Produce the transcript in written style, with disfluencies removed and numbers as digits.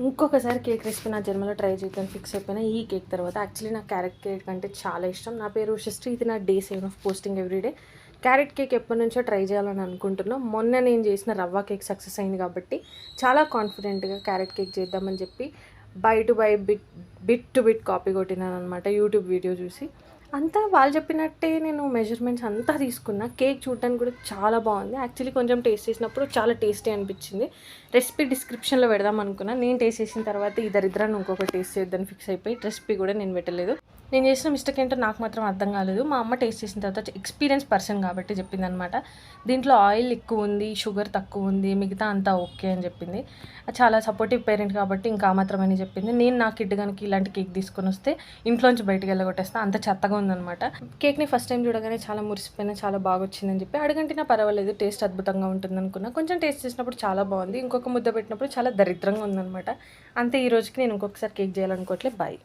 ఇంకొకసారి cake recipe నా జన్మలో ట్రై చేద్దాం ఫిక్స్ అయిపోయినా ఈ కేక్ తర్వాత. యాక్చువల్లీ నాకు క్యారెట్ కేక్ అంటే చాలా ఇష్టం. నా పేరు ఉషశ్రీ. ఇది నా day 7 of posting everyday. Carrot cake ఎప్పటి నుంచో ట్రై చేయాలని అనుకుంటున్నాం. మొన్న నేను చేసిన రవ్వ కేక్ సక్సెస్ అయింది కాబట్టి చాలా కాన్ఫిడెంట్గా క్యారెట్ కేక్ చేద్దామని చెప్పి by to by bit to bit copy కొట్టినాను అనమాట యూట్యూబ్ వీడియో చూసి. అంతా వాళ్ళు చెప్పినట్టే నేను మెజర్మెంట్స్ అంతా తీసుకున్నా. కేక్ చూడడానికి కూడా చాలా బాగుంది. యాక్చువల్లీ కొంచెం టేస్ట్ చేసినప్పుడు చాలా టేస్టీ అనిపించింది. రెసిపీ డిస్క్రిప్షన్లో పెడదాం అనుకున్నా. నేను టేస్ట్ చేసిన తర్వాత ఈ దరిద్రాన్ని ఇంకొక టేస్ట్ చేద్దాన్ని ఫిక్స్ అయిపోయి రెసిపీ కూడా నేను పెట్టలేదు. నేను చేసిన మిస్టేక్ ఏంటో నాకు మాత్రం అర్థం కాలేదు. మా అమ్మ టేస్ట్ చేసిన తర్వాత ఎక్స్పీరియన్స్ పర్సన్ కాబట్టి చెప్పింది అనమాట. దీంట్లో ఆయిల్ ఎక్కువ ఉంది, షుగర్ తక్కువ ఉంది, మిగతా అంతా ఓకే అని చెప్పింది. చాలా సపోర్టివ్ పేరెంట్ కాబట్టి ఇంకా మాత్రమని చెప్పింది. నేను నా కిడ్ కనుక ఇలాంటి కేక్ తీసుకొని వస్తే ఇంట్లోంచి బయటికి వెళ్ళగొట్టేస్తా, అంత చెత్తగా ఉందనమాట. కేక్ని ఫస్ట్ టైం చూడగానే చాలా మురిసిపోయినా చాలా బాగా వచ్చిందని చెప్పి అడగంటినా పర్వాలేదు, టేస్ట్ అద్భుతంగా ఉంటుంది అనుకున్నా. కొంచెం టేస్ట్ చేసినప్పుడు చాలా బాగుంది, ఇంకొక ముద్ద పెట్టినప్పుడు చాలా దరిద్రంగా ఉందనమాట. అంతే. ఈ రోజుకి నేను ఇంకొకసారి కేక్ చేయాలనుకోవట్లేదు. బాయ్.